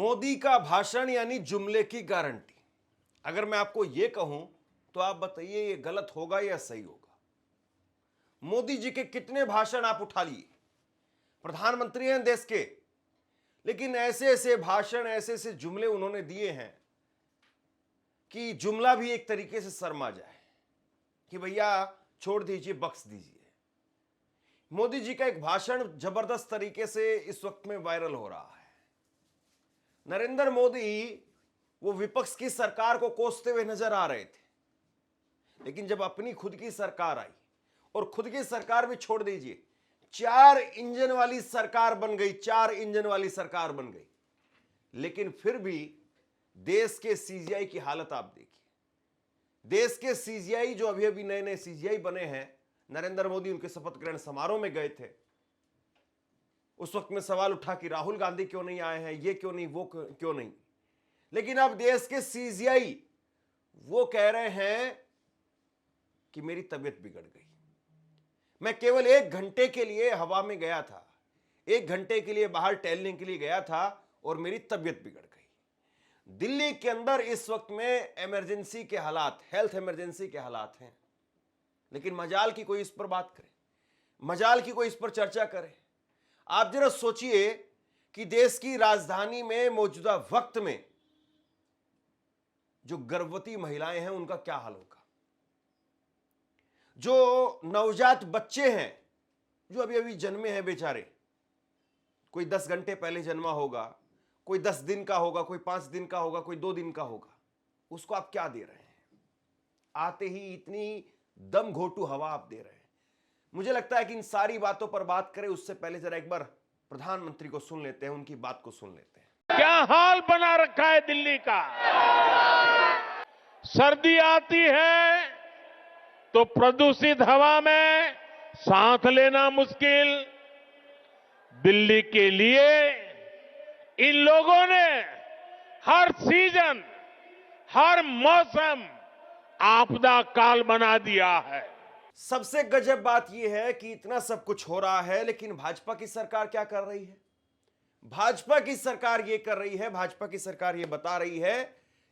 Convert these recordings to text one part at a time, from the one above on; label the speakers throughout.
Speaker 1: मोदी का भाषण यानी जुमले की गारंटी। अगर मैं आपको यह कहूं तो आप बताइए ये गलत होगा या सही होगा। मोदी जी के कितने भाषण आप उठा लिए, प्रधानमंत्री हैं देश के, लेकिन ऐसे ऐसे भाषण, ऐसे ऐसे जुमले उन्होंने दिए हैं कि जुमला भी एक तरीके से शर्मा जाए कि भैया छोड़ दीजिए, बख्श दीजिए। मोदी जी का एक भाषण जबरदस्त तरीके से इस वक्त में वायरल हो रहा है। नरेंद्र मोदी वो विपक्ष की सरकार को कोसते हुए नजर आ रहे थे, लेकिन जब अपनी खुद की सरकार आई, और खुद की सरकार भी छोड़ दीजिए, 4 इंजन वाली सरकार बन गई, 4 इंजन वाली सरकार बन गई, लेकिन फिर भी देश के सीजीआई की हालत आप देखिए। देश के सीजीआई जो अभी अभी नए नए सीजीआई बने हैं, नरेंद्र मोदी उनके शपथ ग्रहण समारोह में गए थे। उस वक्त में सवाल उठा कि राहुल गांधी क्यों नहीं आए हैं, ये क्यों नहीं, वो क्यों नहीं। लेकिन अब देश के सीजीआई वो कह रहे हैं कि मेरी तबीयत बिगड़ गई, मैं केवल 1 घंटे के लिए हवा में गया था, 1 घंटे के लिए बाहर टहलने के लिए गया था और मेरी तबीयत बिगड़ गई। दिल्ली के अंदर इस वक्त में इमरजेंसी के हालात, हेल्थ इमरजेंसी के हालात हैं, लेकिन मजाल की कोई इस पर बात करे, मजाल की कोई इस पर चर्चा करे। आप जरा सोचिए कि देश की राजधानी में मौजूदा वक्त में जो गर्भवती महिलाएं हैं उनका क्या हाल होगा, जो नवजात बच्चे हैं जो अभी अभी जन्मे हैं बेचारे, कोई 10 घंटे पहले जन्मा होगा, कोई 10 दिन का होगा, कोई 5 दिन का होगा, कोई 2 दिन का होगा, उसको आप क्या दे रहे हैं? आते ही इतनी दम घोटू हवा आप दे रहे हैं। मुझे लगता है कि इन सारी बातों पर बात करें उससे पहले जरा एक बार प्रधानमंत्री को सुन लेते हैं, उनकी बात को सुन लेते हैं।
Speaker 2: क्या हाल बना रखा है दिल्ली का। सर्दी आती है तो प्रदूषित हवा में सांस लेना मुश्किल। दिल्ली के लिए इन लोगों ने हर सीजन, हर मौसम आपदा काल बना दिया है।
Speaker 1: सबसे गजब बात यह है कि इतना सब कुछ हो रहा है, लेकिन भाजपा की सरकार क्या कर रही है? भाजपा की सरकार यह कर रही है, भाजपा की सरकार यह बता रही है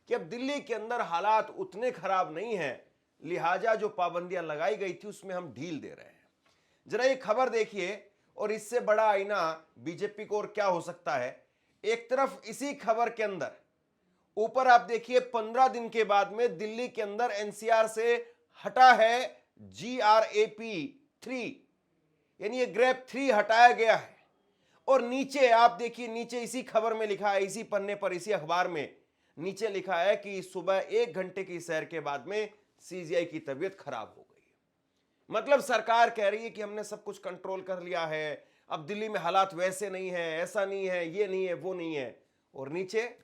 Speaker 1: कि अब दिल्ली के अंदर हालात उतने खराब नहीं है, लिहाजा जो पाबंदियां लगाई गई थी उसमें हम ढील दे रहे हैं। जरा ये खबर देखिए, और इससे बड़ा आईना बीजेपी को और क्या हो सकता है। एक तरफ इसी खबर के अंदर ऊपर आप देखिए 15 दिन के बाद में दिल्ली के अंदर एनसीआर से हटा है GRAP 3, यानी ये ग्रेप 3 हटाया गया है। और नीचे आप देखिए, नीचे इसी खबर में लिखा है, इसी पन्ने पर, इसी अखबार में नीचे लिखा है कि सुबह 1 घंटे की सैर के बाद में सीजीआई की तबीयत खराब हो गई। मतलब सरकार कह रही है कि हमने सब कुछ कंट्रोल कर लिया है, अब दिल्ली में हालात वैसे नहीं है, ऐसा नहीं है, ये नहीं है, वो नहीं है। और नीचे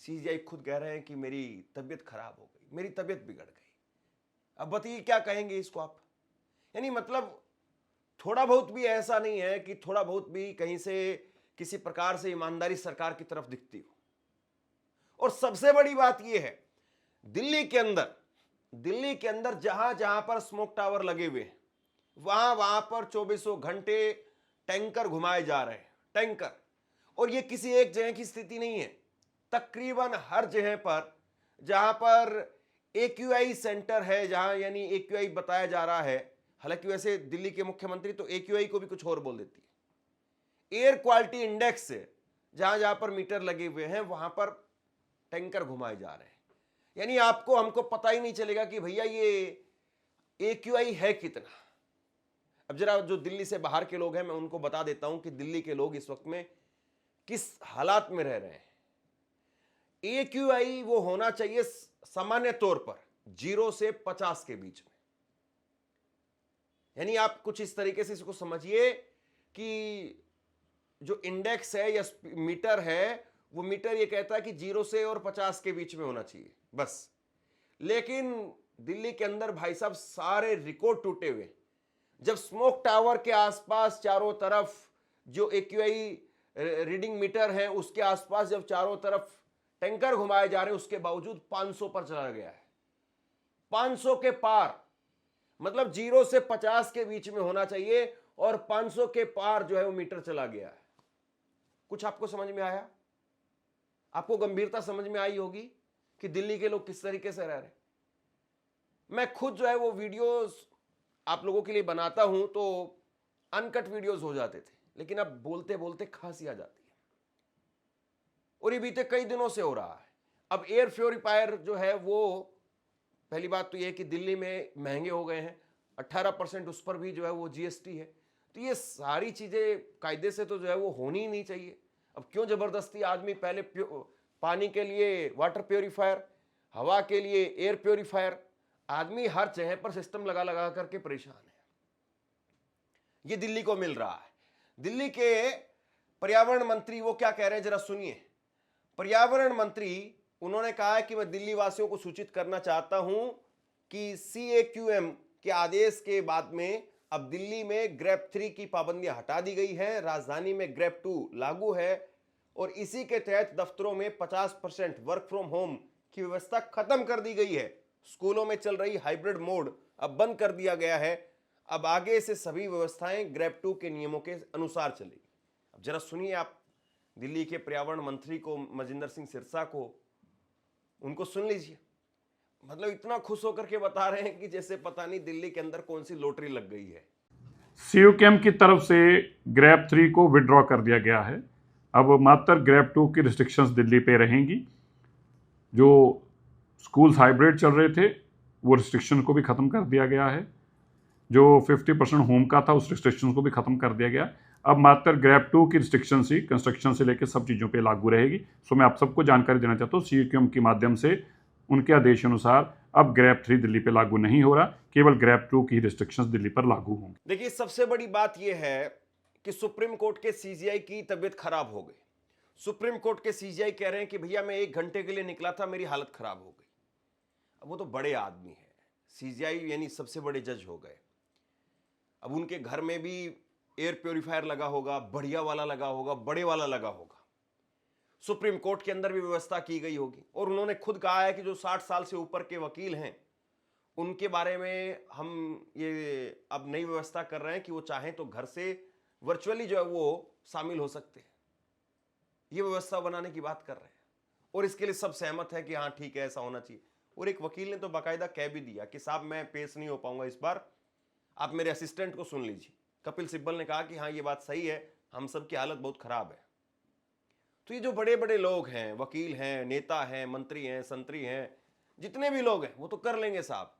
Speaker 1: सीजीआई खुद कह रहे हैं कि मेरी तबीयत खराब हो गई, मेरी तबीयत बिगड़ गई। अब बताइए क्या कहेंगे इसको आप? यानी मतलब थोड़ा बहुत भी ऐसा नहीं है कि थोड़ा बहुत भी कहीं से किसी प्रकार से ईमानदारी सरकार की तरफ दिखती हो। और सबसे बड़ी बात यह है, दिल्ली के अंदर जहां जहां पर स्मोक टावर लगे हुए हैं, वहां वहां पर 24 घंटे टैंकर घुमाए जा रहे हैं, टैंकर। और ये किसी एक जगह की स्थिति नहीं है, तकरीबन हर जगह पर जहां पर AQI सेंटर है, जहां यानी AQI बताया जा रहा है। हालांकि वैसे दिल्ली के मुख्यमंत्री तो AQI को भी कुछ और बोल देती है। एयर क्वालिटी इंडेक्स से जहां जहां पर मीटर लगे हुए हैं वहां पर टैंकर घुमाए जा रहे हैं। यानी आपको हमको पता ही नहीं चलेगा कि भैया ये AQI है कितना। अब जरा जो दिल्ली से बाहर के लोग हैं, मैं उनको बता देता हूं कि दिल्ली के लोग इस वक्त में किस हालात में रह रहे हैं। AQI वो होना चाहिए सामान्य तौर पर 0 से 50 के बीच में। यानी आप कुछ इस तरीके से इसको समझिए कि जो इंडेक्स है या मीटर है, वो मीटर ये कहता है कि 0 से और 50 के बीच में होना चाहिए बस। लेकिन दिल्ली के अंदर भाई साहब सारे रिकॉर्ड टूटे हुए। जब स्मोक टावर के आसपास चारों तरफ जो AQI रीडिंग मीटर है उसके आसपास जब चारों तरफ टैंकर घुमाए जा रहे हैं, उसके बावजूद 500 पर चला गया है, 500 के पार। मतलब 0 से 50 के बीच में होना चाहिए और 500 के पार जो है वो मीटर चला गया है। कुछ आपको समझ में आया? आपको गंभीरता समझ में आई होगी कि दिल्ली के लोग किस तरीके से रह रहे। मैं खुद जो है वो वीडियोस आप लोगों के लिए बनाता हूं तो अनकट वीडियोस हो जाते थे, लेकिन अब बोलते बोलते खांसी आ जाती है और ये बीते कई दिनों से हो रहा है। अब एयर प्योरीफायर जो है वो, पहली बात तो ये है कि दिल्ली में महंगे हो गए हैं, 18% उस पर भी जो है वो जीएसटी है। तो ये सारी चीजें कायदे से तो जो है वो होनी ही नहीं चाहिए। अब क्यों जबरदस्ती आदमी पहले पानी के लिए वाटर प्योरीफायर, हवा के लिए एयर प्योरीफायर, आदमी हर जगह पर सिस्टम लगा लगा करके परेशान है। ये दिल्ली को मिल रहा है। दिल्ली के पर्यावरण मंत्री वो क्या कह रहे हैं जरा सुनिए। पर्यावरण मंत्री उन्होंने कहा है कि मैं दिल्ली वासियों को सूचित करना चाहता हूं कि CAQM के आदेश के बाद में अब दिल्ली में ग्रेप 3 की पाबंदियां हटा दी गई है, राजधानी में ग्रेप 2 लागू है और इसी के तहत दफ्तरों में 50% वर्क फ्रॉम होम की व्यवस्था खत्म कर दी गई है। स्कूलों में चल रही हाइब्रिड मोड अब बंद कर दिया गया है। अब आगे से सभी व्यवस्थाएं ग्रेप 2 के नियमों के अनुसार चलेगी। अब जरा सुनिए आप दिल्ली के पर्यावरण मंत्री को, मजिंदर सिंह सिरसा को, उनको सुन लीजिए। मतलब इतना खुश होकर के बता रहे हैं कि जैसे पता नहीं दिल्ली के अंदर कौन सी लॉटरी लग गई है।
Speaker 3: CAQM की तरफ से ग्रेप 3 को विड्रॉ कर दिया गया है। अब मात्र ग्रेप 2 की रिस्ट्रिक्शंस दिल्ली पे रहेंगी। जो स्कूल्स हाइब्रिड चल रहे थे वो रिस्ट्रिक्शन को भी ख़त्म कर दिया गया है। जो 50% होम का था उस रिस्ट्रिक्शन को भी ख़त्म कर दिया गया। अब मात्र ग्रेप 2 की रिस्ट्रिक्शन ही कंस्ट्रक्शन से लेकर सब चीज़ों पे लागू रहेगी। सो मैं आप सबको जानकारी देना चाहता हूँ, CAQM के माध्यम से उनके आदेश अनुसार अब ग्रेप 3 दिल्ली पे लागू नहीं हो रहा, केवल ग्रेप 2 की रिस्ट्रिक्शंस दिल्ली पर लागू होंगी।
Speaker 1: देखिए, सबसे बड़ी बात यह है कि सुप्रीम कोर्ट के CJI की तबीयत खराब हो गई। सुप्रीम कोर्ट के CJI कह रहे हैं कि भैया मैं 1 घंटे के लिए निकला था, मेरी हालत खराब हो गई। अब वो तो बड़े आदमी हैं, CJI यानी सबसे बड़े जज हो गए। अब उनके घर में भी एयर प्योरीफायर लगा होगा, बढ़िया वाला लगा होगा, बड़े वाला लगा होगा। सुप्रीम कोर्ट के अंदर भी व्यवस्था की गई होगी और उन्होंने खुद कहा है कि जो 60 साल से ऊपर के वकील हैं उनके बारे में हम ये अब नई व्यवस्था कर रहे हैं कि वो चाहें तो घर से वर्चुअली जो है वो शामिल हो सकते हैं। ये व्यवस्था बनाने की बात कर रहे हैं और इसके लिए सब सहमत है कि हाँ ठीक है, ऐसा होना चाहिए। और एक वकील ने तो बाकायदा कह भी दिया कि साहब मैं पेश नहीं हो पाऊंगा इस बार, आप मेरे असिस्टेंट को सुन लीजिए। कपिल सिब्बल ने कहा कि हाँ ये बात सही है, हम सब की हालत बहुत खराब है। तो ये जो बड़े बड़े लोग हैं, वकील हैं, नेता हैं, मंत्री हैं, संतरी हैं, जितने भी लोग हैं वो तो कर लेंगे साहब,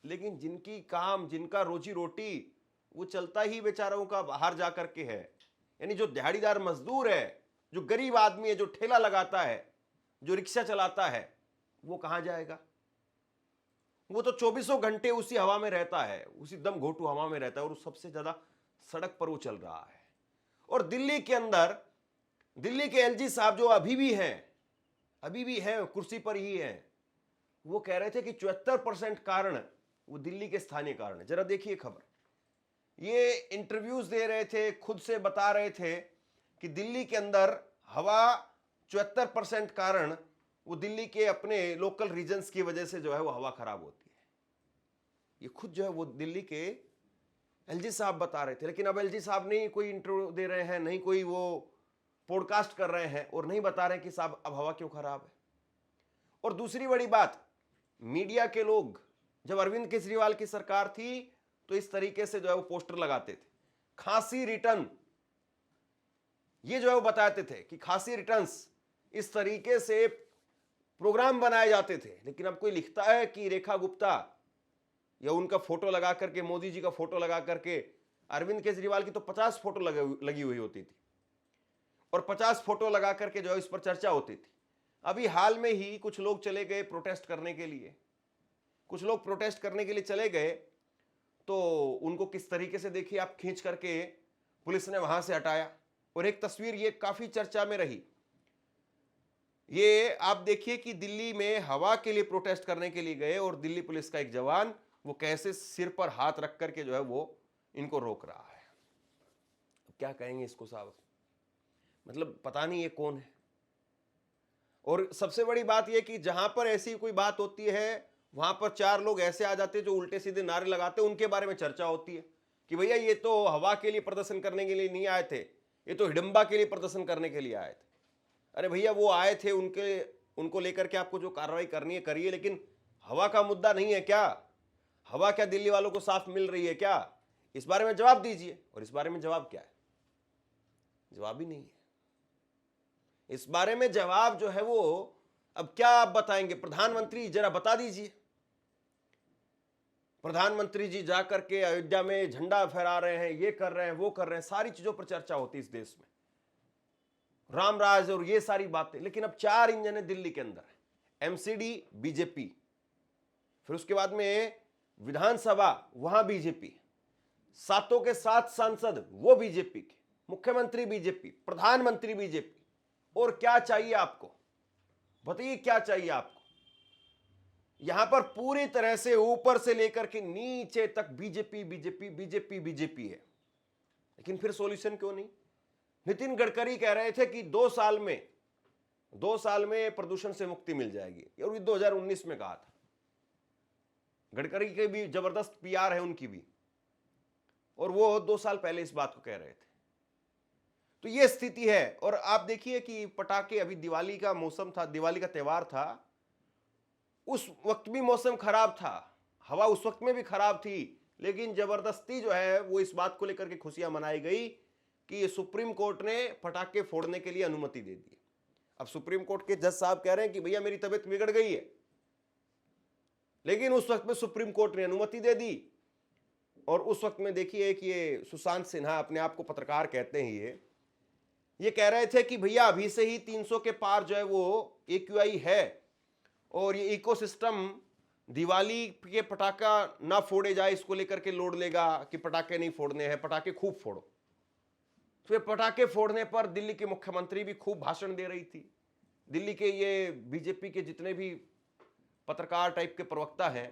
Speaker 1: लेकिन जिनकी काम, जिनका रोजी रोटी वो चलता ही बेचारों का बाहर जा करके है, यानी जो दिहाड़ीदार मजदूर है, जो गरीब आदमी है, जो ठेला लगाता है, जो रिक्शा चलाता है, वो कहां जाएगा? वो तो 24 घंटे उसी हवा में रहता है, उसी दम घोटू हवा में रहता है और सबसे ज्यादा सड़क पर वो चल रहा है। और दिल्ली के अंदर दिल्ली के LG साहब जो अभी भी हैं, कुर्सी पर ही हैं, वो कह रहे थे कि 74% कारण वो दिल्ली के स्थानीय कारण है। जरा देखिए खबर, ये इंटरव्यूज दे रहे थे, खुद से बता रहे थे कि दिल्ली के अंदर हवा 74% कारण वो दिल्ली के अपने लोकल रीजन्स की वजह से जो है वो हवा खराब होती है। ये खुद जो है वो दिल्ली के LG साहब बता रहे थे। लेकिन अब LG साहब नहीं कोई इंटरव्यू दे रहे हैं, नहीं कोई वो पॉडकास्ट कर रहे हैं और नहीं बता रहे हैं कि साहब अब हवा क्यों खराब है। और दूसरी बड़ी बात, मीडिया के लोग जब अरविंद केजरीवाल की सरकार थी तो इस तरीके से जो है वो पोस्टर लगाते थे, खांसी रिटर्न, ये जो है वो बताते थे कि खांसी रिटर्न्स, इस तरीके से प्रोग्राम बनाए जाते थे। लेकिन अब कोई लिखता है कि रेखा गुप्ता या उनका फोटो लगा करके, मोदी जी का फोटो लगा करके, अरविंद केजरीवाल की तो 50 फोटो लगी हुई होती थी और 50 फोटो लगा करके जो है इस पर चर्चा होती थी। अभी हाल में ही कुछ लोग चले गए प्रोटेस्ट करने के लिए, कुछ लोग प्रोटेस्ट करने के लिए चले गए तो उनको किस तरीके से देखिए आप, खींच करके पुलिस ने वहां से हटाया। और एक तस्वीर ये काफी चर्चा में रही, ये आप देखिए कि दिल्ली में हवा के लिए प्रोटेस्ट करने के लिए गए और दिल्ली पुलिस का एक जवान वो कैसे सिर पर हाथ रख करके जो है वो इनको रोक रहा है। क्या कहेंगे इसको साहब, मतलब पता नहीं ये कौन है। और सबसे बड़ी बात यह कि जहां पर ऐसी कोई बात होती है वहां पर 4 लोग ऐसे आ जाते हैं जो उल्टे सीधे नारे लगाते हैं, उनके बारे में चर्चा होती है कि भैया ये तो हवा के लिए प्रदर्शन करने के लिए नहीं आए थे, ये तो हिडंबा के लिए प्रदर्शन करने के लिए आए थे। अरे भैया वो आए थे, उनको लेकर के आपको जो कार्रवाई करनी है करिए, लेकिन हवा का मुद्दा नहीं है क्या? हवा क्या दिल्ली वालों को साफ मिल रही है क्या? इस बारे में जवाब दीजिए। और इस बारे में जवाब क्या है? जवाब ही नहीं है। इस बारे में जवाब जो है वो अब क्या आप बताएंगे? प्रधानमंत्री जरा बता दीजिए। प्रधानमंत्री जी जाकर के अयोध्या में झंडा फहरा रहे हैं, ये कर रहे हैं, वो कर रहे हैं, सारी चीजों पर चर्चा होती है इस देश में, रामराज और ये सारी बातें। लेकिन अब 4 इंजन है दिल्ली के अंदर, एमसीडी बीजेपी, फिर उसके बाद में विधानसभा वहां बीजेपी, 7 के 7 सांसद वो बीजेपी के, मुख्यमंत्री बीजेपी, प्रधानमंत्री बीजेपी। और क्या चाहिए आपको? बताइए क्या चाहिए आपको? यहां पर पूरी तरह से ऊपर से लेकर के नीचे तक बीजेपी बीजेपी बीजेपी बीजेपी है। लेकिन फिर सॉल्यूशन क्यों नहीं? नितिन गडकरी कह रहे थे कि 2 साल में प्रदूषण से मुक्ति मिल जाएगी, और 2019 में कहा था। गडकरी के भी जबरदस्त पीआर है उनकी भी, और वो 2 साल पहले इस बात को कह रहे थे। तो ये स्थिति है। और आप देखिए कि पटाखे, अभी दिवाली का मौसम था, दिवाली का त्योहार था, उस वक्त भी मौसम खराब था, हवा उस वक्त में भी खराब थी, लेकिन जबरदस्ती जो है वो इस बात को लेकर के खुशियां मनाई गई कि ये सुप्रीम कोर्ट ने पटाखे फोड़ने के लिए अनुमति दे दी। अब सुप्रीम कोर्ट के जज साहब कह रहे हैं कि भैया मेरी तबीयत बिगड़ गई है, लेकिन उस वक्त में सुप्रीम कोर्ट ने अनुमति दे दी। और उस वक्त में देखिए कि ये सुशांत सिन्हा, अपने आप को पत्रकार कहते हैं, ये कह रहे थे कि भैया अभी से ही 300 के पार जो है वो AQI है, और ये इकोसिस्टम दिवाली के पटाखा ना फोड़े जाए इसको लेकर के लोड लेगा कि पटाखे नहीं फोड़ने हैं, पटाखे खूब फोड़ो। तो पटाखे फोड़ने पर दिल्ली के मुख्यमंत्री भी खूब भाषण दे रही थी। दिल्ली के ये बीजेपी के जितने भी पत्रकार टाइप के प्रवक्ता हैं,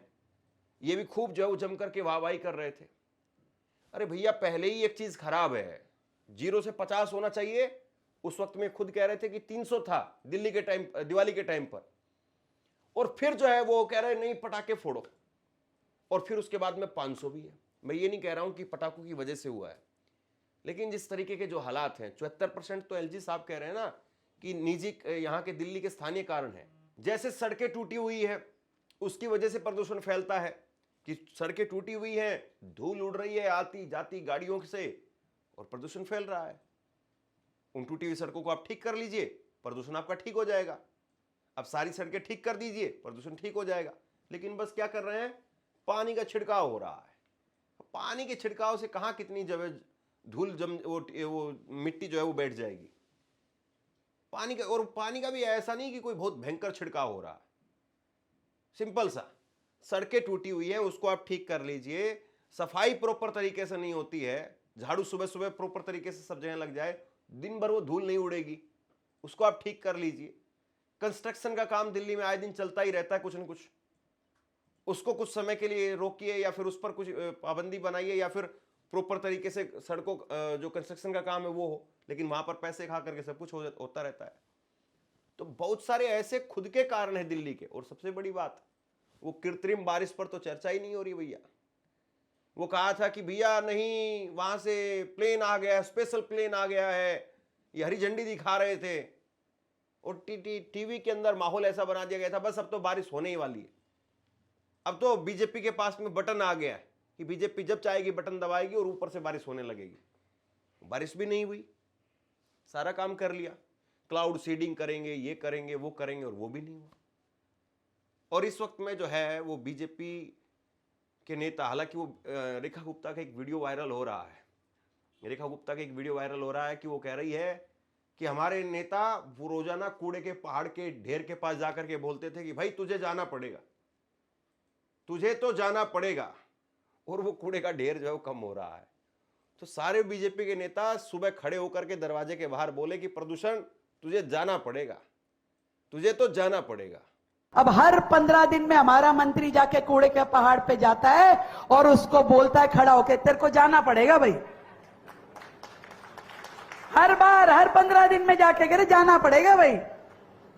Speaker 1: ये भी खूब जो जम करके वाहवाही कर रहे थे। अरे भैया पहले ही एक चीज खराब है, 0 से 50 होना चाहिए। उस वक्त में खुद कह रहे थे कि 300 था दिल्ली के टाइम, दिवाली के टाइम पर, और फिर जो है वो कह रहे नहीं पटाखे फोड़ो, और फिर उसके बाद में 500 भी है। मैं ये नहीं कह रहा हूं कि पटाखों की वजह से हुआ है, लेकिन जिस तरीके के जो हालात हैं, 74% तो LG साहब कह रहे हैं ना कि निजी, यहां के दिल्ली के स्थानीय कारण है। जैसे सड़कें टूटी हुई है, उसकी वजह से प्रदूषण फैलता है कि सड़कें टूटी हुई है, धूल उड़ रही है आती जाती गाड़ियों से, और प्रदूषण फैल रहा है। उन टूटी हुई सड़कों को आप ठीक कर लीजिए, प्रदूषण आपका ठीक हो जाएगा। अब सारी सड़कें ठीक कर दीजिए, प्रदूषण ठीक हो जाएगा। लेकिन बस क्या कर रहे हैं? पानी का छिड़काव हो रहा है। पानी के छिड़काव से कहां कितनी जगह धूल जम, वो मिट्टी जो है वो बैठ जाएगी पानी का। और पानी का भी ऐसा नहीं कि कोई बहुत भयंकर छिड़काव हो रहा है, सिंपल सा, सड़कें टूटी हुई है, उसको आप ठीक कर लीजिए। सफाई प्रॉपर तरीके से नहीं होती है, झाड़ू सुबह सुबह प्रॉपर तरीके से सब जगह लग जाए, दिन भर वो धूल नहीं उड़ेगी, उसको आप ठीक कर लीजिए। कंस्ट्रक्शन का काम दिल्ली में आए दिन चलता ही रहता है कुछ न कुछ, उसको कुछ समय के लिए रोकिए, या फिर उस पर कुछ पाबंदी बनाइए, या फिर प्रॉपर तरीके से सड़कों जो कंस्ट्रक्शन का काम है वो हो। लेकिन वहां पर पैसे खा करके सब कुछ होता रहता है। तो बहुत सारे ऐसे खुद के कारण है दिल्ली के। और सबसे बड़ी बात, वो कृत्रिम बारिश पर तो चर्चा ही नहीं हो रही भैया। वो कहा था कि भैया नहीं, वहां से प्लेन आ गया, स्पेशल प्लेन आ गया है, ये हरी झंडी दिखा रहे थे, और टीवी के अंदर माहौल ऐसा बना दिया गया था बस अब तो बारिश होने ही वाली है। अब तो बीजेपी के पास में बटन आ गया है कि बीजेपी जब चाहेगी बटन दबाएगी और ऊपर से बारिश होने लगेगी। बारिश भी नहीं हुई, सारा काम कर लिया, क्लाउड सीडिंग करेंगे, ये करेंगे, वो करेंगे, और वो भी नहीं हुआ। और इस वक्त में जो है वो बीजेपी के नेता, हालांकि वो रेखा गुप्ता का एक वीडियो वायरल हो रहा है, रेखा गुप्ता का एक वीडियो वायरल हो रहा है कि वो कह रही है कि हमारे नेता वो रोजाना कूड़े के पहाड़ के ढेर के पास जाकर के बोलते थे कि भाई तुझे जाना पड़ेगा, तुझे तो जाना पड़ेगा, और वो कूड़े का ढेर जो है वो कम हो रहा है। तो सारे बीजेपी के नेता सुबह खड़े होकर के दरवाजे के बाहर बोले कि प्रदूषण तुझे जाना पड़ेगा, तुझे तो जाना पड़ेगा।
Speaker 4: अब हर 15 दिन में हमारा मंत्री जाके कूड़े के पहाड़ पे जाता है और उसको बोलता है खड़ा होके, तेरे को जाना पड़ेगा भाई। हर बार हर 15 दिन में जाके कह रहे जाना पड़ेगा भाई।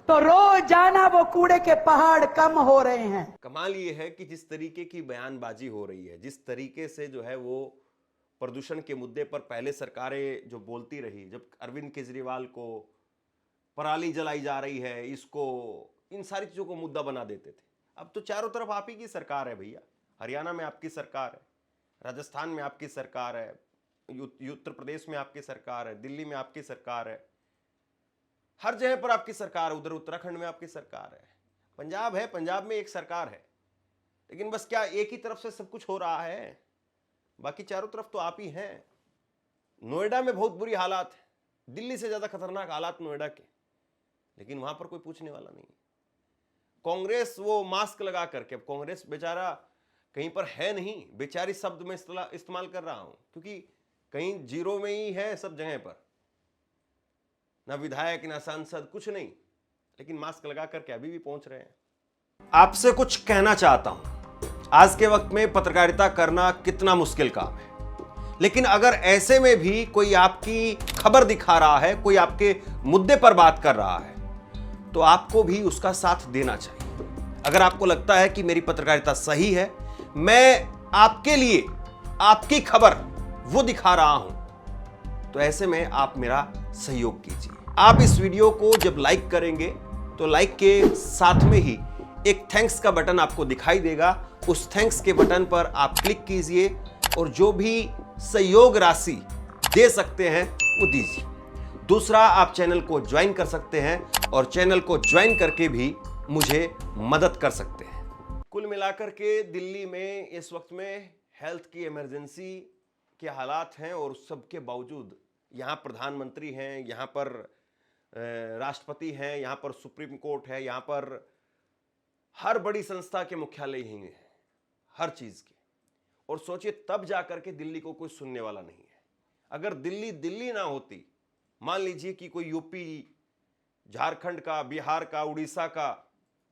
Speaker 4: तो रोज जाना वो कूड़े के पहाड़ कम हो रहे हैं।
Speaker 1: कमाल ये है कि जिस तरीके की बयानबाजी हो रही है, जिस तरीके से जो है वो प्रदूषण के मुद्दे पर पहले सरकारें जो बोलती रही, जब अरविंद केजरीवाल को पराली जलाई जा रही है, इसको, इन सारी चीजों को मुद्दा बना देते थे। अब तो चारों तरफ आप ही की सरकार है भैया। हरियाणा में आपकी सरकार है, राजस्थान में आपकी सरकार है, उत्तर प्रदेश में आपकी सरकार है, दिल्ली में आपकी सरकार है, हर जगह पर आपकी सरकार है। उधर उत्तराखंड में आपकी सरकार है, पंजाब है, पंजाब में एक सरकार है। लेकिन बस क्या एक ही तरफ से सब कुछ हो रहा है? बाकी चारों तरफ तो आप ही हैं। नोएडा में बहुत बुरी हालात है, दिल्ली से ज्यादा खतरनाक हालात नोएडा के, लेकिन वहां पर कोई पूछने वाला नहीं है। कांग्रेस वो मास्क लगा करके, अब कांग्रेस बेचारा कहीं पर है नहीं, बेचारी शब्द में इस्तेमाल कर रहा हूं, क्योंकि कहीं जीरो में ही है सब जगह पर, ना विधायक ना सांसद, कुछ नहीं, लेकिन मास्क लगा करके अभी भी पहुंच रहे हैं। आपसे कुछ कहना चाहता हूं, आज के वक्त में पत्रकारिता करना कितना मुश्किल काम है, लेकिन अगर ऐसे में भी कोई आपकी खबर दिखा रहा है, कोई आपके मुद्दे पर बात कर रहा है, तो आपको भी उसका साथ देना चाहिए। अगर आपको लगता है कि मेरी पत्रकारिता सही है, मैं आपके लिए आपकी खबर वो दिखा रहा हूं, तो ऐसे में आप मेरा सहयोग कीजिए। आप इस वीडियो को जब लाइक करेंगे तो लाइक के साथ में ही एक थैंक्स का बटन आपको दिखाई देगा। उस थैंक्स के बटन पर आप क्लिक कीजिए और जो भी सहयोग राशि दे सकते हैं वो दीजिए। दूसरा, आप चैनल को ज्वाइन कर सकते हैं और चैनल को ज्वाइन करके भी मुझे मदद कर सकते हैं। कुल मिलाकर के दिल्ली में इस वक्त में हेल्थ की इमरजेंसी के हालात हैं, और उस सब के बावजूद यहाँ प्रधानमंत्री हैं, यहाँ पर राष्ट्रपति हैं, यहाँ पर सुप्रीम कोर्ट है, यहाँ पर हर बड़ी संस्था के मुख्यालय ही हैं, हर चीज के। और सोचिए तब जाकर के दिल्ली को कोई सुनने वाला नहीं है। अगर दिल्ली दिल्ली ना होती, मान लीजिए कि कोई यूपी, झारखंड का, बिहार का, उड़ीसा का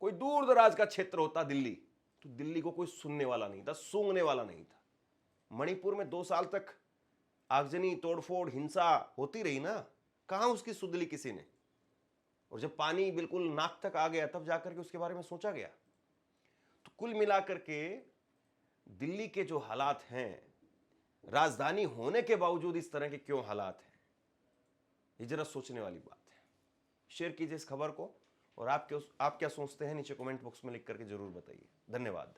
Speaker 1: कोई दूर दराज का क्षेत्र होता दिल्ली, तो दिल्ली को कोई सुनने वाला नहीं था, सूंघने वाला नहीं था। मणिपुर में 2 साल तक आगजनी, तोड़फोड़, हिंसा होती रही ना, कहां उसकी सुध ली किसी ने? और जब पानी बिल्कुल नाक तक आ गया तब जाकर के उसके बारे में सोचा गया। तो कुल मिलाकर के दिल्ली के जो हालात हैं, राजधानी होने के बावजूद इस तरह के क्यों हालात हैं, ये जरा सोचने वाली बात है। शेयर कीजिए इस खबर को, और आप क्या सोचते हैं नीचे कमेंट बॉक्स में लिख करके जरूर बताइए। धन्यवाद।